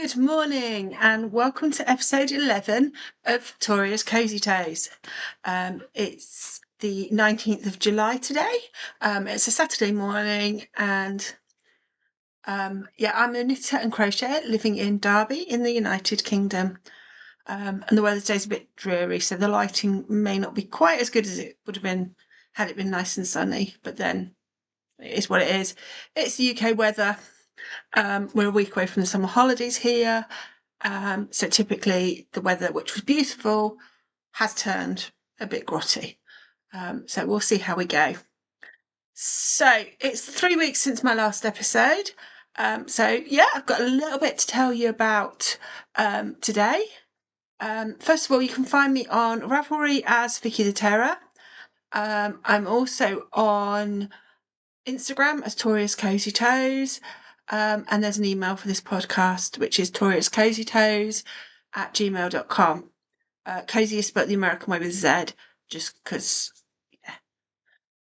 Good morning and welcome to episode 11 of Victoria's Cozy Toes. It's the 19th of July today. It's a Saturday morning and I'm a knitter and crocheter living in Derby in the United Kingdom. And the weather today's a bit dreary, so the lighting may not be quite as good as it would have been had it been nice and sunny, but then it is what it is. It's the UK weather. We're a week away from the summer holidays here. So typically the weather, which was beautiful, has turned a bit grotty. So we'll see how we go. So it's 3 weeks since my last episode. I've got a little bit to tell you about today. First of all, you can find me on Ravelry as Vicky the Terror. I'm also on Instagram as Toria's Cozy Toes. And there's an email for this podcast, which is toriascozytoes@gmail.com. Cozy is spelled the American way with Z, just because,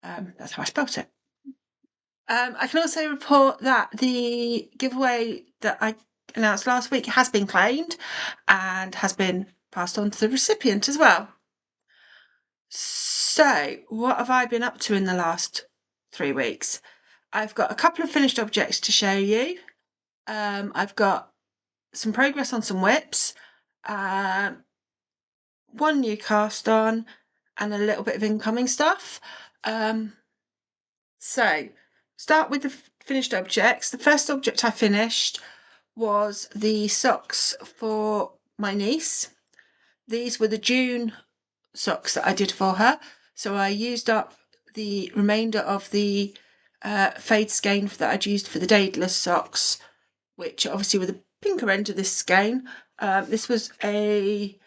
that's how I spelt it. I can also report that the giveaway that I announced last week has been claimed and has been passed on to the recipient as well. So, what have I been up to in the last 3 weeks? I've got a couple of finished objects to show you. I've got some progress on some whips, one new cast on, and a little bit of incoming stuff. So, start with the finished objects. The first object I finished was the socks for my niece. These were the June socks that I did for her. So I used up the remainder of the fade skein that I'd used for the Daedalus socks, which obviously were the pinker end of this skein. This was a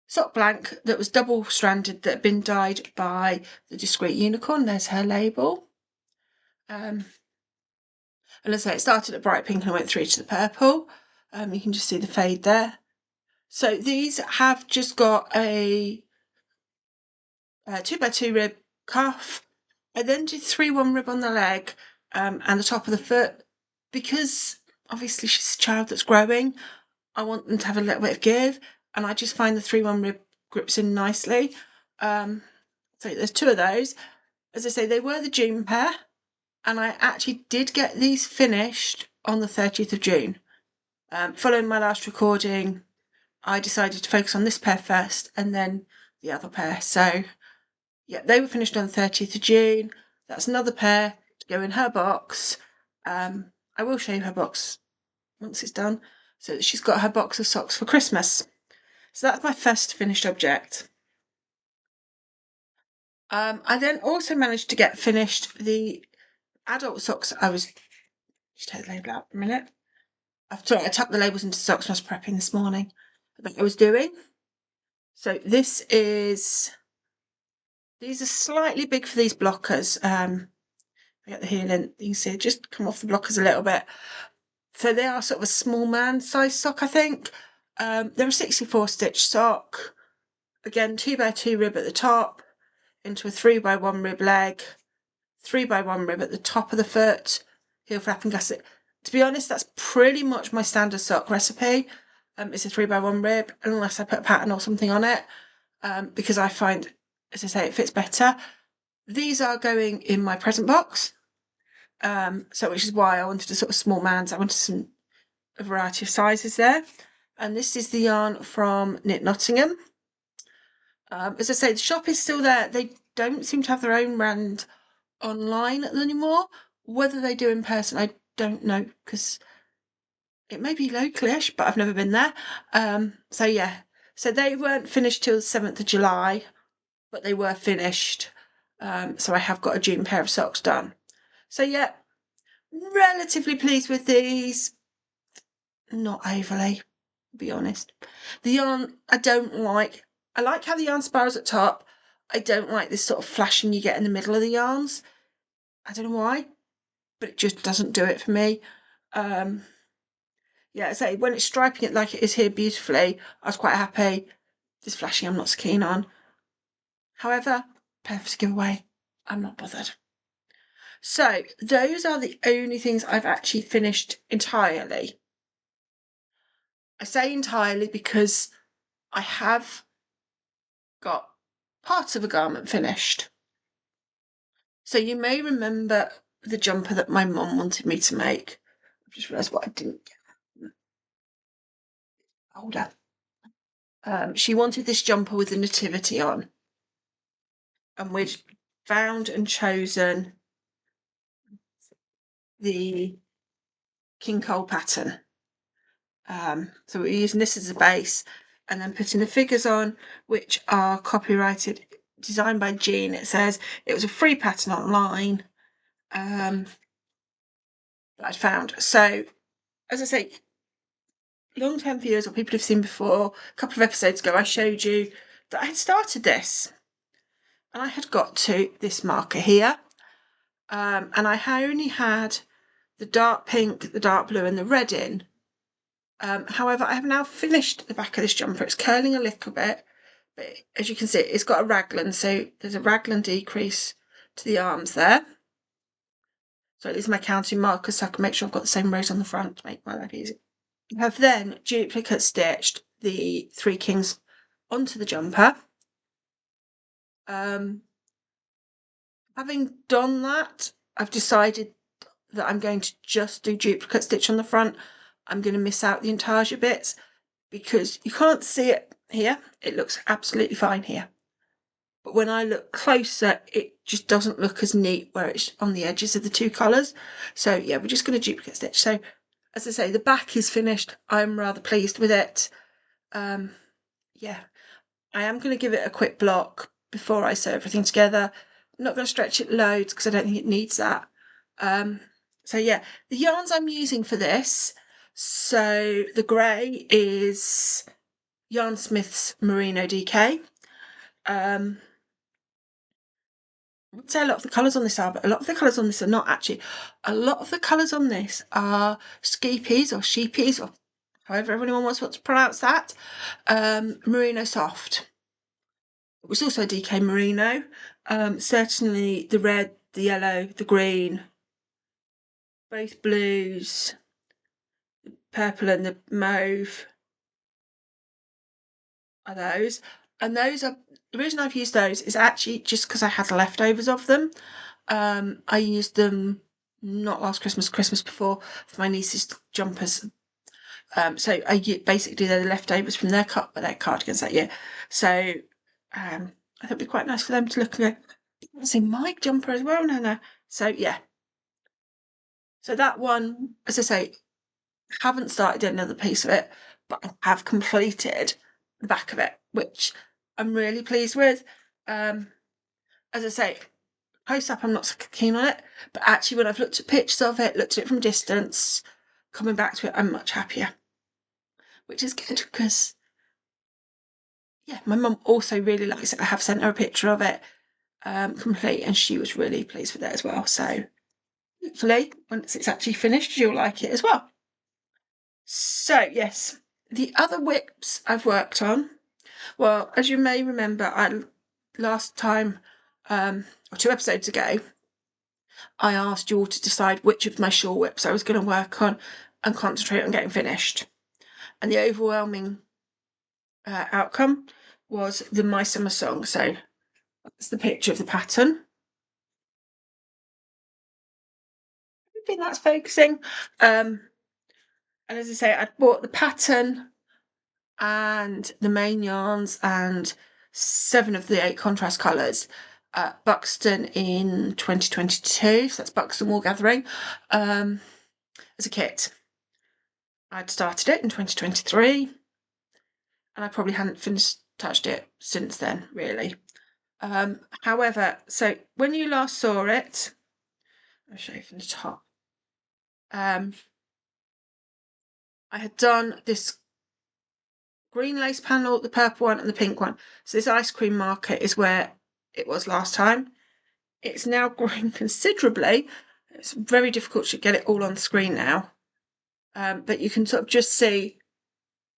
sock blank that was double stranded that had been dyed by the Discrete Unicorn. There's her label. And as I say, it started at bright pink and went through to the purple. You can just see the fade there. So these have just got a 2x2 rib cuff. I then did 3-1 rib on the leg and the top of the foot, because obviously she's a child that's growing. I want them to have a little bit of give, and I just find the 3-1 rib grips in nicely. So there's 2 of those. As I say, they were the June pair, and I actually did get these finished on the 30th of June. Following my last recording, I decided to focus on this pair first and then the other pair. So yeah, they were finished on the 30th of June. That's another pair to go in her box. I will show you her box once it's done, so that she's got her box of socks for Christmas. So that's my first finished object. I then also managed to get finished the adult socks. Just take the label out a minute. I tucked the labels into socks when I was prepping this morning that I was doing. So these are slightly big for these blockers. I get the heel in, you can see it just come off the blockers a little bit. So they are sort of a small man size sock, I think. They're a 64 stitch sock. Again, 2x2 rib at the top, into a 3x1 rib leg, 3x1 rib at the top of the foot, heel flap and gusset. To be honest, that's pretty much my standard sock recipe. It's a 3x1 rib, unless I put a pattern or something on it, because I find, as I say, it fits better. These are going in my present box, so which is why I wanted a sort of small man's. I wanted a variety of sizes there. And this is the yarn from Knit Nottingham. As I say, the shop is still there. They don't seem to have their own brand online anymore. Whether they do in person, I don't know, because it may be localish, but I've never been there. So they weren't finished till the 7th of July, but they were finished. So I have got a June pair of socks done. So yeah, relatively pleased with these. Not overly, to be honest. The yarn I don't like. I like how the yarn spirals at top. I don't like this sort of flashing you get in the middle of the yarns. I don't know why, but it just doesn't do it for me. So when it's striping it like it is here beautifully, I was quite happy. This flashing I'm not so keen on. However, perfect giveaway. I'm not bothered. So those are the only things I've actually finished entirely. I say entirely because I have got part of a garment finished. So you may remember the jumper that my mum wanted me to make. I've just realised what I didn't get. Hold on. She wanted this jumper with the nativity on. And we'd found and chosen the King Cole pattern. So we're using this as a base and then putting the figures on, which are copyrighted, designed by Jean. It says it was a free pattern online that I'd found. So, as I say, long-term viewers or people who've seen before, a couple of episodes ago, I showed you that I had started this. And I had got to this marker here. And I only had the dark pink, the dark blue and the red in. However, I have now finished the back of this jumper. It's curling a little bit, but as you can see, it's got a raglan, so there's a raglan decrease to the arms there. So these are my counting markers, so I can make sure I've got the same rows on the front to make my life easy. I have then duplicate stitched the 3 kings onto the jumper. Having done that, I've decided that I'm going to just do duplicate stitch on the front. I'm going to miss out the intarsia bits because you can't see it here. It looks absolutely fine here. But when I look closer, it just doesn't look as neat where it's on the edges of the 2 colours. So yeah, we're just going to duplicate stitch. So as I say, the back is finished. I'm rather pleased with it. Yeah, I am going to give it a quick block before I sew everything together. I'm not going to stretch it loads because I don't think it needs that. So yeah, the yarns I'm using for this, so the grey is Yarn Smith's Merino DK. I would say a lot of the colours on this are, but a lot of the colours on this are not actually. A lot of the colours on this are skeepies or sheepies, or however everyone wants to pronounce that. Merino Soft. It was also DK Merino. Certainly the red, the yellow, the green, both blues, the purple and the mauve are those. And those are, the reason I've used those is actually just because I had leftovers of them. I used them not last Christmas, Christmas before, for my niece's jumpers. So I basically they're the leftovers from their cardigans that year. So I thought it'd be quite nice for them to look and go, see my jumper as well. No. So yeah. So that one, as I say, haven't started another piece of it, but I have completed the back of it, which I'm really pleased with. As I say, close up I'm not so keen on it, but actually when I've looked at pictures of it, looked at it from distance, coming back to it, I'm much happier, which is good because yeah, my mum also really likes it. I have sent her a picture of it complete and she was really pleased with it as well. So hopefully once it's actually finished, you'll like it as well. So yes, the other whips I've worked on, well, as you may remember, last time, or 2 episodes ago, I asked you all to decide which of my shawl whips I was going to work on and concentrate on getting finished. And the overwhelming outcome was the My Summer Song. So that's the picture of the pattern. I think that's focusing. And as I say, I'd bought the pattern and the main yarns and 7 of the 8 contrast colours at Buxton in 2022. So that's Buxton Wool Gathering as a kit. I'd started it in 2023 and I probably hadn't touched it since then, really. However, so when you last saw it, I'll show you from the top. I had done this green lace panel, the purple one and the pink one. So this ice cream marker is where it was last time. It's now grown considerably. It's very difficult to get it all on screen now. But you can sort of just see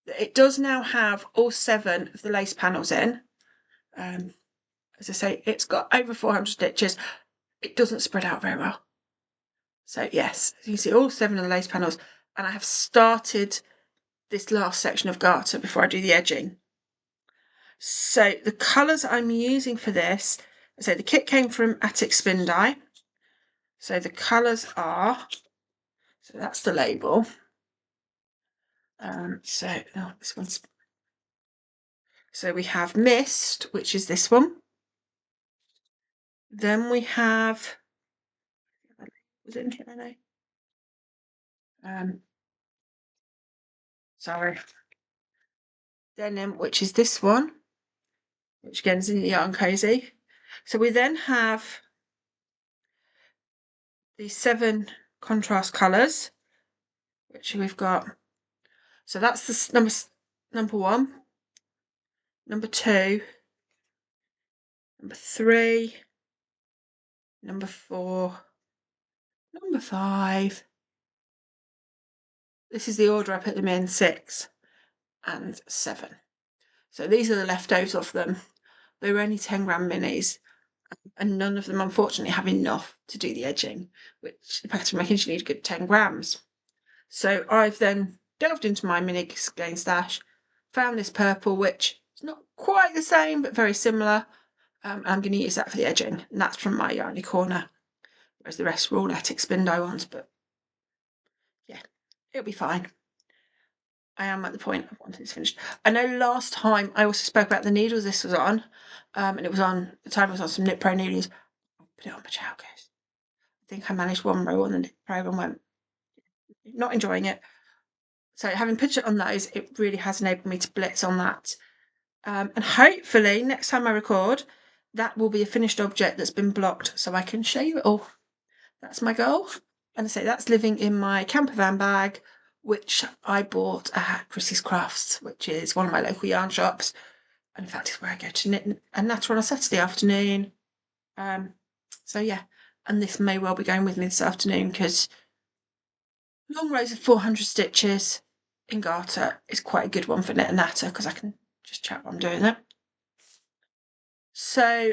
that it does now have all 7 of the lace panels in. As I say, it's got over 400 stitches. It doesn't spread out very well. So yes, you can see all 7 of the lace panels, and I have started this last section of garter before I do the edging. So the colours I'm using for this, so the kit came from Attic Spin Dye. So the colours are, so that's the label. This one's, so we have Mist, which is this one. Then we have, was it in here? Sorry. Denim, which is this one, which again is in the Yarn Cozy. So we then have the 7 contrast colours, which we've got. So that's the number 1, number 2, number 3, number 4, number 5. This is the order I put them in, 6 and 7. So these are the leftovers of them. They were only 10-gram minis, and none of them unfortunately have enough to do the edging, which the pattern makers, you need a good 10 grams. So I've then delved into my mini skein stash, found this purple, which is not quite the same but very similar. I'm going to use that for the edging, and that's from my Yarny corner, whereas the rest are all Attic Spin Dye ones. But yeah, it'll be fine. I am at the point of wanting this finished. I know last time I also spoke about the needles this was on, and it was on, the time it was on some Knit Pro needles. I'll put it on my chow case. I think I managed one row on the Knit Pro and went, not enjoying it. So having put it on those, it really has enabled me to blitz on that. And hopefully next time I record, that will be a finished object that's been blocked so I can show you it all. That's my goal. And I say that's living in my camper van bag, which I bought at Chrissy's Crafts, which is one of my local yarn shops. And in fact, it's where I go to knit and natter on a Saturday afternoon. So yeah, and this may well be going with me this afternoon because long rows of 400 stitches in garter is quite a good one for knit and natter because I can just chat while I'm doing it. So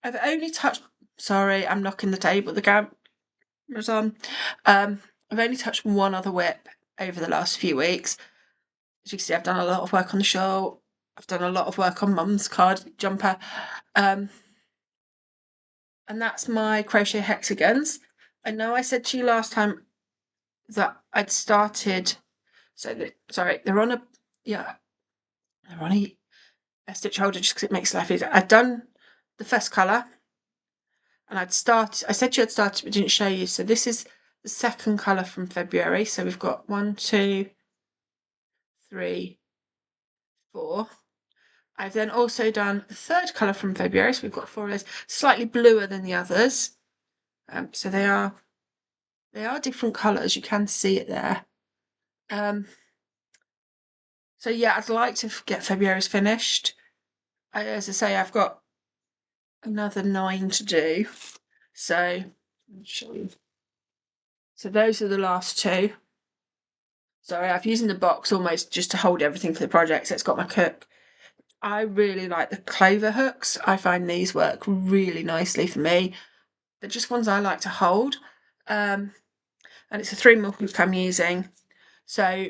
I've only touched, sorry, I'm knocking the table, the camera's on. I've only touched one other whip over the last few weeks. As you can see, I've done a lot of work on the shawl. I've done a lot of work on Mum's card jumper. And that's my crochet hexagons. I know I said to you last time that I'd started, they're on a, yeah, they're on a stitch holder just because it makes life easier. I'd done the first colour and I said to you I'd started but didn't show you. So this is the second colour from February. So we've got 1, 2, 3, 4. I've then also done the third colour from February. So we've got 4 of those, slightly bluer than the others. So they are different colours. You can see it there. So yeah, I'd like to get February's finished. As I say, I've got another 9 to do. So I'll show you. So those are the last 2. Sorry, I've used the box almost just to hold everything for the project. So it's got my cook. I really like the clover hooks. I find these work really nicely for me. They're just ones I like to hold. And it's a 3mm hook I'm using. So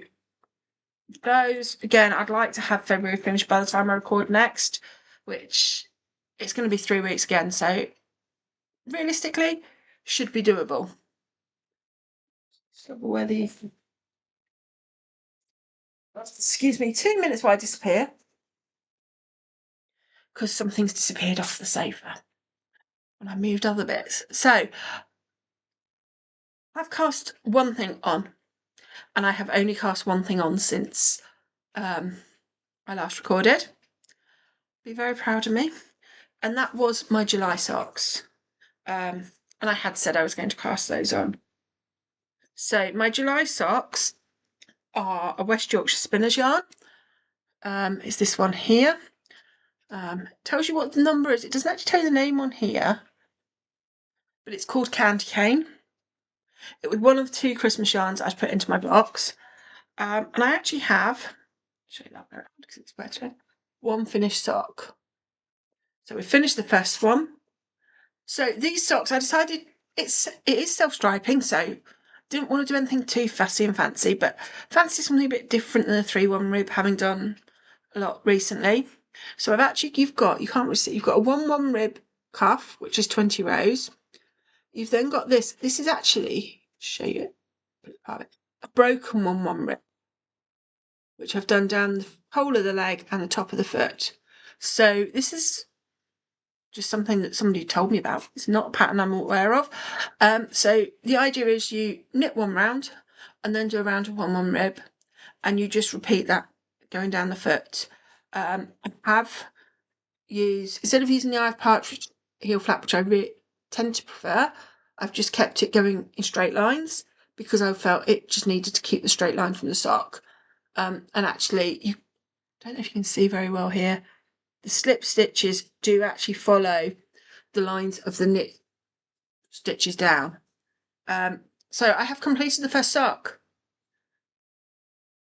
those, again, I'd like to have February finished by the time I record next, which it's going to be 3 weeks again. So realistically, should be doable. So where the, excuse me, 2 minutes while I disappear. Because something's disappeared off the sofa and I moved other bits. So I've cast one thing on, and I have only cast one thing on since I last recorded. Be very proud of me. And that was my July socks. And I had said I was going to cast those on. So my July socks are a West Yorkshire Spinners yarn. It's this one here. Tells you what the number is. It doesn't actually tell you the name on here, but it's called Candy Cane. It was one of the 2 Christmas yarns I'd put into my box. And I actually have, show you that around because it's better, 1 finished sock. So we finished the first one. So these socks, I decided it is self-striping, so didn't want to do anything too fussy and fancy, but fancy something a bit different than a 3-1 rib, having done a lot recently. So I've actually, you've got a 1-1 rib cuff, which is 20 rows. You've then got this. This is actually, show you a broken 1-1 rib, which I've done down the whole of the leg and the top of the foot. So this is just something that somebody told me about. It's not a pattern I'm aware of. So the idea is you knit one round and then do a round of 1-1 rib, and you just repeat that going down the foot. I have used, instead of using the eye of partridge heel flap, which I tend to prefer, I've just kept it going in straight lines because I felt it just needed to keep the straight line from the sock. And actually, you don't know if you can see very well here, the slip stitches do actually follow the lines of the knit stitches down. So I have completed the first sock.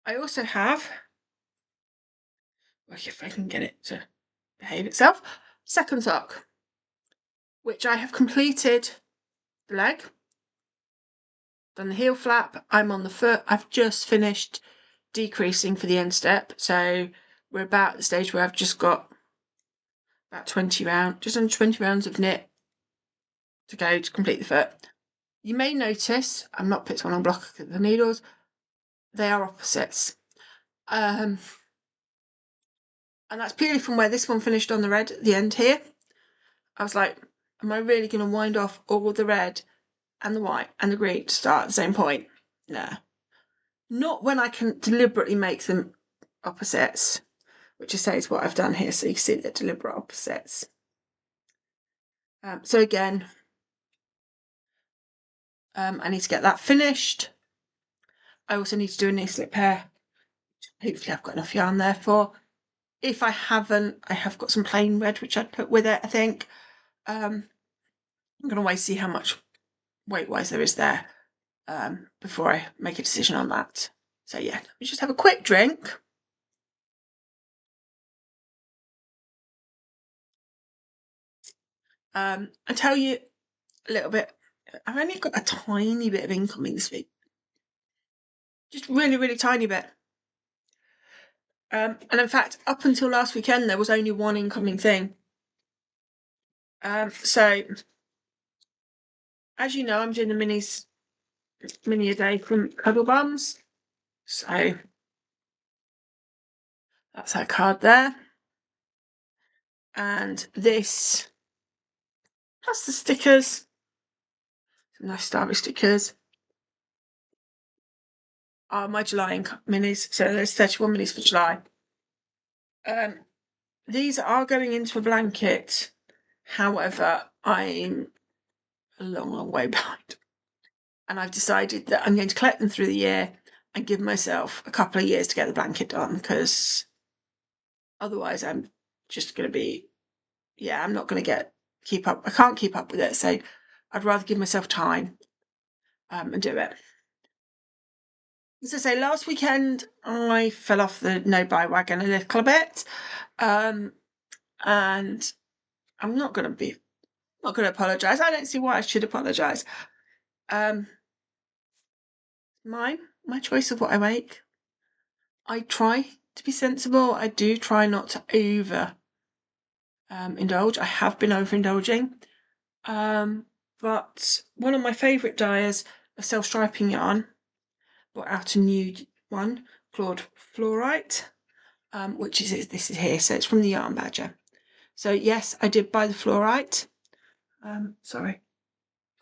I also have, if I can get it to behave itself, second sock, which I have completed the leg, done the heel flap, I'm on the foot. I've just finished decreasing for the end step, so we're about at the stage where I've just got about 20 rounds, just under 20 rounds of knit to go to complete the foot. You may notice I'm not put one on block of the needles, they are opposites. And that's purely from where this one finished on the red at the end here. I was like, am I really going to wind off all the red and the white and the green to start at the same point? No. Not when I can deliberately make them opposites, which I say is what I've done here, so you can see they're deliberate opposites. So again, I need to get that finished. I also need to do a knee slip pair. Hopefully I've got enough yarn there for. If I haven't, I have got some plain red which I'd put with it, I think. I'm going to wait to see how much weight-wise there is there before I make a decision on that. So yeah, let me just have a quick drink. I tell you a little bit, I've only got a tiny bit of incoming this week. Just really, really tiny bit. And in fact, up until last weekend, there was only one incoming thing. So, as you know, I'm doing the mini a day from Cuddle Bums. So, that's that card there. And this, plus the stickers, some nice starry stickers, are my July minis. So there's 31 minis for July. These are going into a blanket. However, I'm a long, long way behind. And I've decided that I'm going to collect them through the year and give myself a couple of years to get the blanket done, because otherwise I'm just going to be, I'm not going to keep up. I can't keep up with it. So I'd rather give myself time and do it. As I say, last weekend I fell off the no-buy wagon a little bit. And I'm not going to apologise. I don't see why I should apologise. My choice of what I make. I try to be sensible. I do try not to over indulge. I have been overindulging. But one of my favourite dyers of self-striping yarn brought out a new one called Fluorite, which is this is here. So it's from the Yarn Badger. So yes, I did buy the Fluorite. Sorry,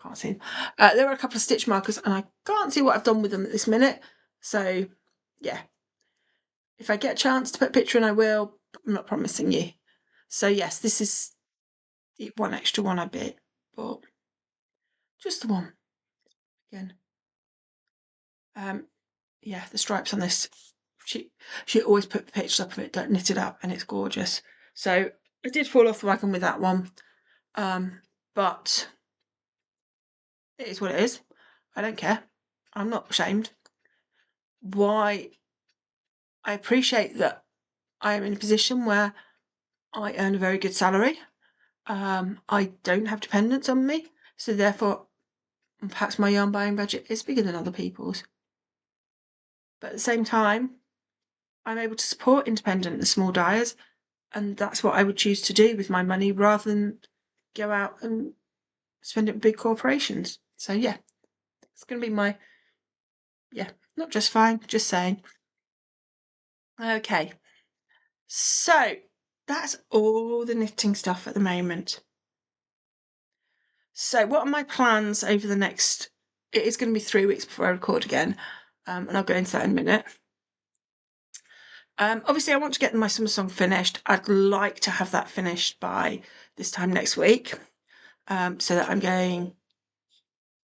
can't see them. There were a couple of stitch markers and I can't see what I've done with them at this minute. So yeah, if I get a chance to put a picture in, I will, but I'm not promising you. So yes, this is the one extra one I bought. Just the one. Again. Yeah, the stripes on this. She always put pictures up of it, don't knit it up, and it's gorgeous. So I did fall off the wagon with that one. But it is what it is. I don't care. I'm not ashamed. Why? I appreciate that I am in a position where I earn a very good salary. I don't have dependents on me, so therefore and perhaps my yarn buying budget is bigger than other people's. But at the same time, I'm able to support independent and small dyers, and that's what I would choose to do with my money rather than go out and spend it with big corporations. So yeah, it's going to be my, not just fine, just saying. Okay, so that's all the knitting stuff at the moment. So what are my plans over the next, it is going to be 3 weeks before I record again, and I'll go into that in a minute. Obviously I want to get my summer song finished. I'd like to have that finished by this time next week, so that I'm going,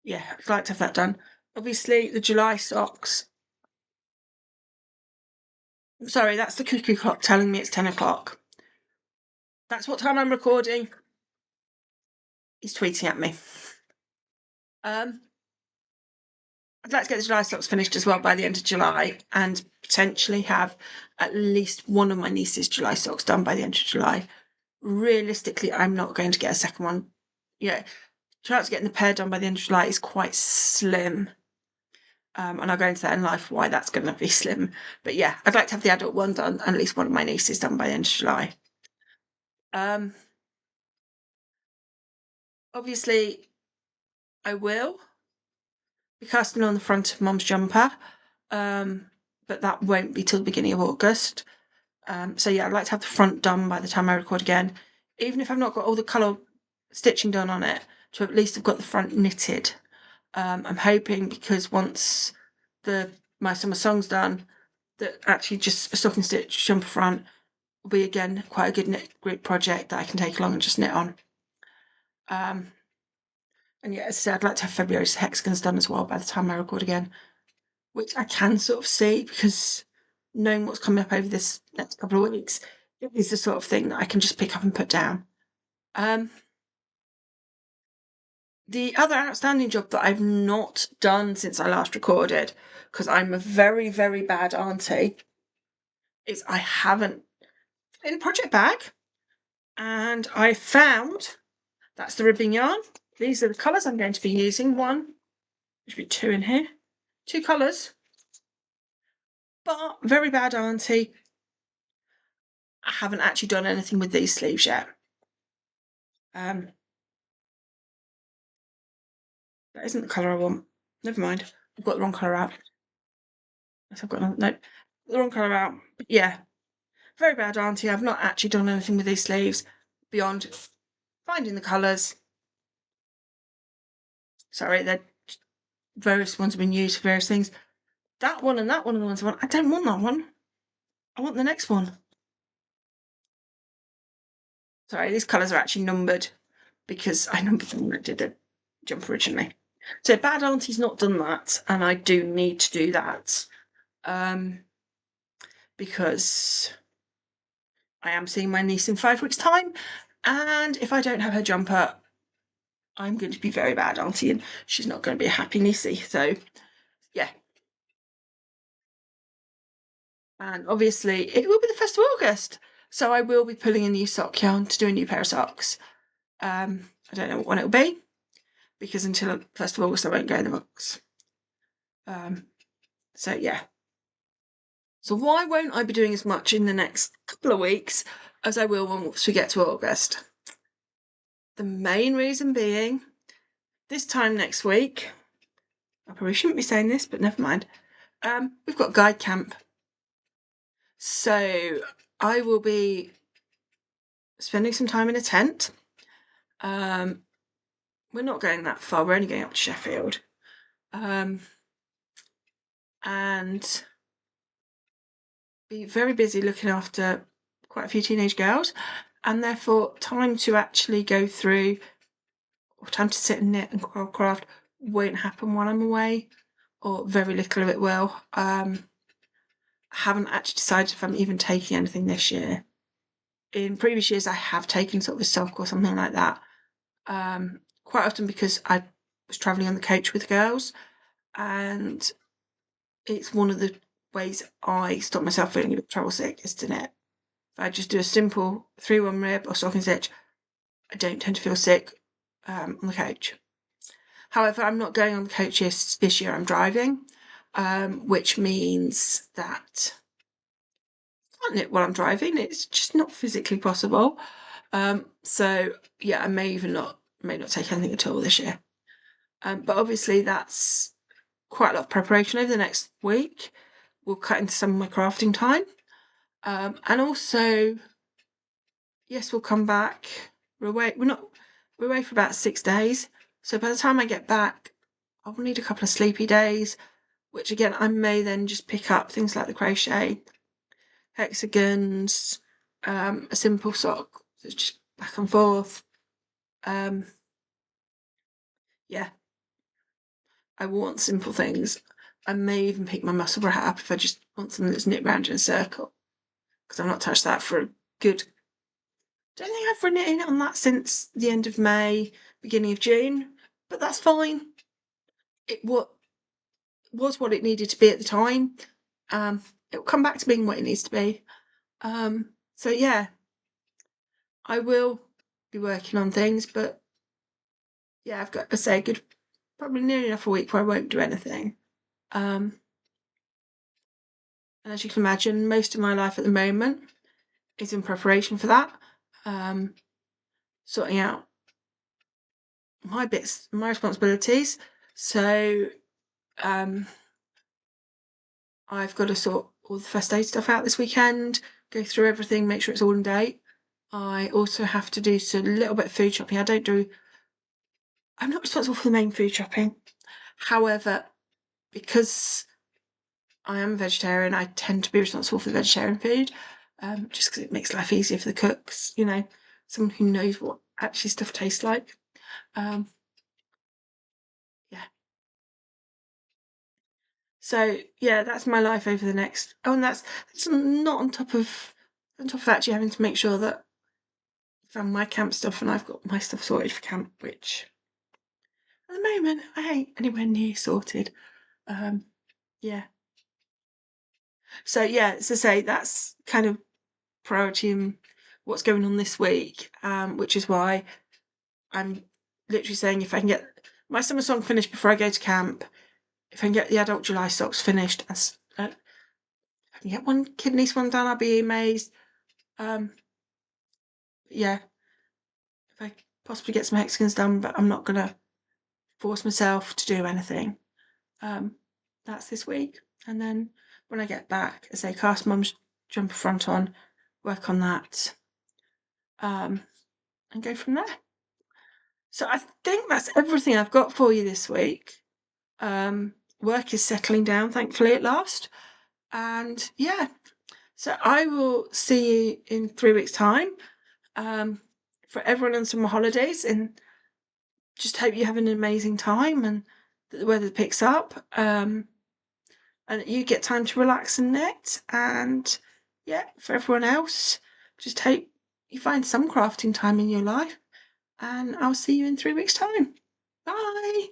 I'd like to have that done. Obviously the July socks, sorry, that's the cuckoo clock telling me it's 10 o'clock. That's what time I'm recording. He's tweeting at me. I'd like to get the July stocks finished as well by the end of July, and potentially have at least one of my niece's July stocks done by the end of July. Realistically, I'm not going to get a second one. Chance of getting the pair done by the end of July is quite slim. And I'll go into that in life why that's going to be slim. But yeah, I'd like to have the adult one done and at least one of my nieces done by the end of July. Obviously, I will be casting on the front of Mum's jumper, but that won't be till the beginning of August. So yeah, I'd like to have the front done by the time I record again, even if I've not got all the colour stitching done on it, to at least have got the front knitted. I'm hoping, because once my summer song's done, that actually just a stocking stitch jumper front will be again quite a good knit group project that I can take along and just knit on. And yeah, as I said, I'd like to have February's hexagons done as well by the time I record again, which I can sort of see, because knowing what's coming up over this next couple of weeks, it is the sort of thing that I can just pick up and put down. The other outstanding job that I've not done since I last recorded, because I'm a very, very bad auntie, is I haven't in a project bag, and I found, that's the ribbing yarn. These are the colours I'm going to be using. One, there should be two in here, 2 colours. But very bad auntie, I haven't actually done anything with these sleeves yet. That isn't the colour I want. Never mind, I've got the wrong colour out. Yes, I've got the wrong colour out. But yeah, very bad auntie. I've not actually done anything with these sleeves beyond finding the colours. Sorry, they're various ones have been used for various things. That one and that one are the ones I want. I don't want that one. I want the next one. Sorry, these colours are actually numbered because I numbered them when I did the jump originally. So bad auntie's not done that, and I do need to do that, because I am seeing my niece in 5 weeks' time, and if I don't have her jumper, I'm going to be very bad auntie, and she's not going to be a happy niecey. So yeah. And obviously it will be the 1st of August, so I will be pulling a new sock yarn to do a new pair of socks. I don't know what one it'll be, because until 1st of August I won't go in the box. So yeah. So why won't I be doing as much in the next couple of weeks as I will once we get to August? The main reason being, this time next week, I probably shouldn't be saying this, but never mind, we've got guide camp. So I will be spending some time in a tent. We're not going that far, we're only going up to Sheffield. And be very busy looking after quite a few teenage girls, and therefore time to actually go through, or time to sit and knit and craft won't happen while I'm away, or very little of it will. I haven't actually decided if I'm even taking anything this year. In previous years I have taken sort of a self or something like that, quite often because I was travelling on the coach with girls, and it's one of the ways I stop myself feeling a bit travel sick is to knit. If I just do a simple 3-1 rib or stocking stitch, I don't tend to feel sick on the coach. However, I'm not going on the coaches this year, I'm driving, which means that I can't knit while I'm driving. It's just not physically possible. So yeah, I may not take anything at all this year. But obviously that's quite a lot of preparation over the next week. We'll cut into some of my crafting time. And also, yes, we'll come back. We're away for about 6 days. So by the time I get back, I'll need a couple of sleepy days, which again, I may then just pick up things like the crochet, hexagons, a simple sock that's just back and forth. Yeah, I want simple things. I may even pick my Musselburgh hat up if I just want something that's knit round in a circle, because I've not touched that for a good... Don't think I've knitted on that since the end of May, beginning of June, but that's fine. It was what it needed to be at the time. It will come back to being what it needs to be. So yeah, I will be working on things, but yeah, I've got to say, probably nearly enough a week where I won't do anything. And as you can imagine, most of my life at the moment is in preparation for that. Sorting out my bits, my responsibilities. So I've got to sort all the first aid stuff out this weekend, go through everything, make sure it's all in date. I also have to do a little bit of food shopping. I'm not responsible for the main food shopping. However, because I am a vegetarian, I tend to be responsible for the vegetarian food, just because it makes life easier for the cooks, someone who knows what actually stuff tastes like. Yeah. So yeah, that's my life over the next. Oh, and that's not on top of actually having to make sure that I found my camp stuff and I've got my stuff sorted for camp, which at the moment I ain't anywhere near sorted. Yeah. So yeah, as I say, that's kind of priority in what's going on this week, which is why I'm literally saying if I can get my summer song finished before I go to camp, if I can get the adult July socks finished, if I can get one kidneys one done, I'll be amazed. Yeah, if I possibly get some hexagons done, but I'm not gonna force myself to do anything. That's this week, and then when I get back, as I say, cast mum's jumper front on, work on that, and go from there. So I think that's everything I've got for you this week. Work is settling down, thankfully, at last. And yeah, so I will see you in 3 weeks' time. For everyone on summer holidays, and just hope you have an amazing time and that the weather picks up. And that you get time to relax and knit. And yeah, for everyone else, just hope you find some crafting time in your life. And I'll see you in 3 weeks' time. Bye.